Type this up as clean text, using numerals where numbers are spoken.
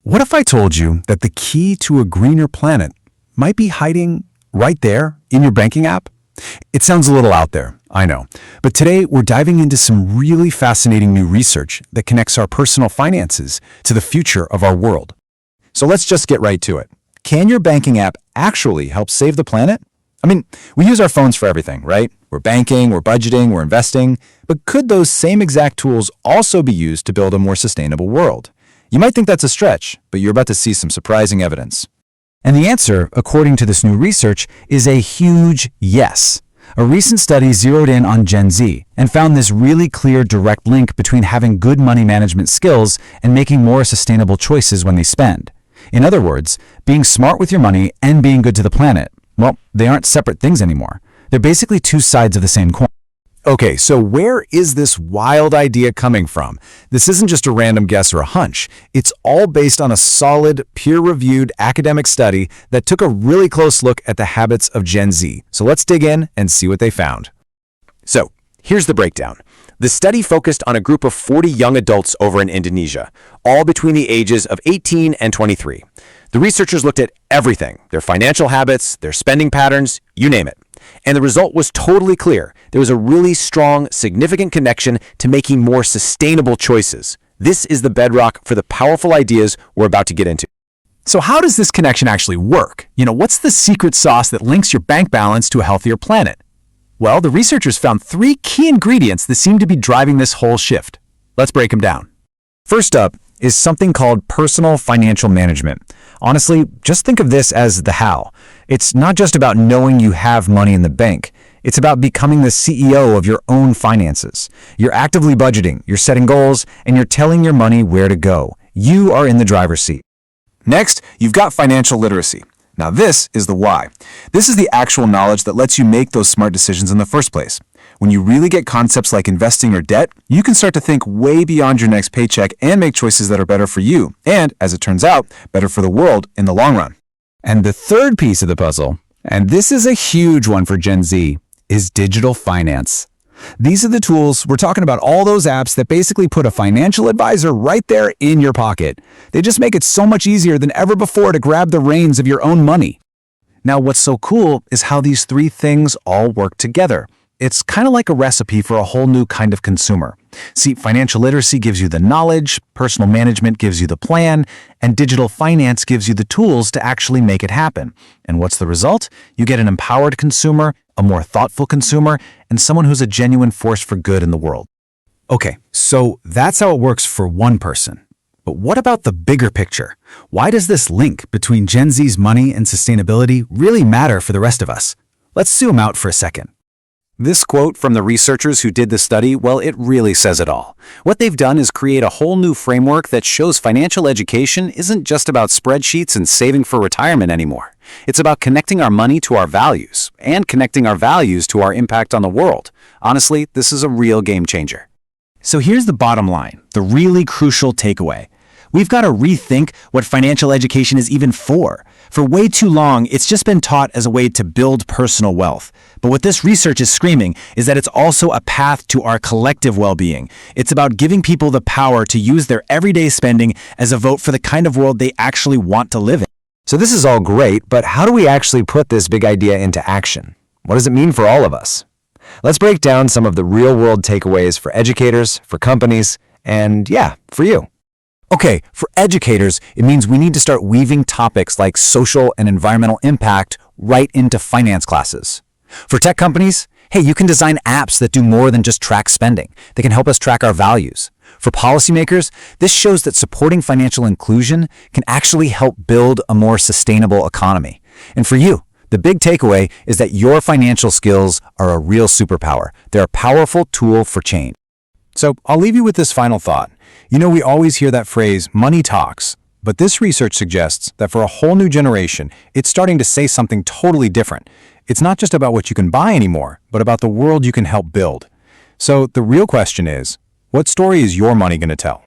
What if I told you that the key to a greener planet might be hiding right there in your banking app? It sounds a little out there, I know. But today we're diving into some really fascinating new research that connects our personal finances to the future of our world. So let's just get right to it. Can your banking app actually help save the planet? I mean, we use our phones for everything, right? We're banking, we're budgeting, we're investing. But could those same exact tools also be used to build a more sustainable world? You might think that's a stretch, but you're about to see some surprising evidence. And the answer, according to this new research, is a huge yes. A recent study zeroed in on Gen Z and found this really clear direct link between having good money management skills and making more sustainable choices when they spend. In other words, being smart with your money and being good to the planet, well, they aren't separate things anymore. They're basically two sides of the same coin. Okay, so where is this wild idea coming from? This isn't just a random guess or a hunch. It's all based on a solid, peer-reviewed academic study that took a really close look at the habits of Gen Z. So let's dig in and see what they found. So here's the breakdown. The study focused on a group of 40 young adults over in Indonesia, all between the ages of 18 and 23. The researchers looked at everything, their financial habits, their spending patterns, you name it. And the result was totally clear. There was a really strong, significant connection to making more sustainable choices. This is the bedrock for the powerful ideas we're about to get into. So how does this connection actually work? What's the secret sauce that links your bank balance to a healthier planet? Well, the researchers found 3 key ingredients that seem to be driving this whole shift. Let's break them down. First up is something called personal financial management. Honestly, just think of this as the how. It's not just about knowing you have money in the bank. It's about becoming the CEO of your own finances. You're actively budgeting, you're setting goals, and you're telling your money where to go. You are in the driver's seat. Next, you've got financial literacy. Now this is the why. This is the actual knowledge that lets you make those smart decisions in the first place. When you really get concepts like investing or debt, you can start to think way beyond your next paycheck and make choices that are better for you, and, as it turns out, better for the world in the long run. And the third piece of the puzzle, and this is a huge one for Gen Z, is digital finance. These are the tools, we're talking about all those apps that basically put a financial advisor right there in your pocket. They just make it so much easier than ever before to grab the reins of your own money. Now, what's so cool is how these 3 things all work together. It's kind of like a recipe for a whole new kind of consumer. See, financial literacy gives you the knowledge, personal management gives you the plan, and digital finance gives you the tools to actually make it happen. And what's the result? You get an empowered consumer, a more thoughtful consumer, and someone who's a genuine force for good in the world. Okay, so that's how it works for one person. But what about the bigger picture? Why does this link between Gen Z's money and sustainability really matter for the rest of us? Let's zoom out for a second. This quote from the researchers who did the study, well, it really says it all. What they've done is create a whole new framework that shows financial education isn't just about spreadsheets and saving for retirement anymore. It's about connecting our money to our values and connecting our values to our impact on the world. Honestly, this is a real game changer. So here's the bottom line, the really crucial takeaway. We've got to rethink what financial education is even for. For way too long, it's just been taught as a way to build personal wealth. But what this research is screaming is that it's also a path to our collective well-being. It's about giving people the power to use their everyday spending as a vote for the kind of world they actually want to live in. So this is all great, but how do we actually put this big idea into action? What does it mean for all of us? Let's break down some of the real-world takeaways for educators, for companies, and yeah, for you. Okay, for educators, it means we need to start weaving topics like social and environmental impact right into finance classes. For tech companies, hey, you can design apps that do more than just track spending. They can help us track our values. For policymakers, this shows that supporting financial inclusion can actually help build a more sustainable economy. And for you, the big takeaway is that your financial skills are a real superpower. They're a powerful tool for change. So I'll leave you with this final thought. We always hear that phrase, money talks, but this research suggests that for a whole new generation, it's starting to say something totally different. It's not just about what you can buy anymore, but about the world you can help build. So the real question is, what story is your money going to tell?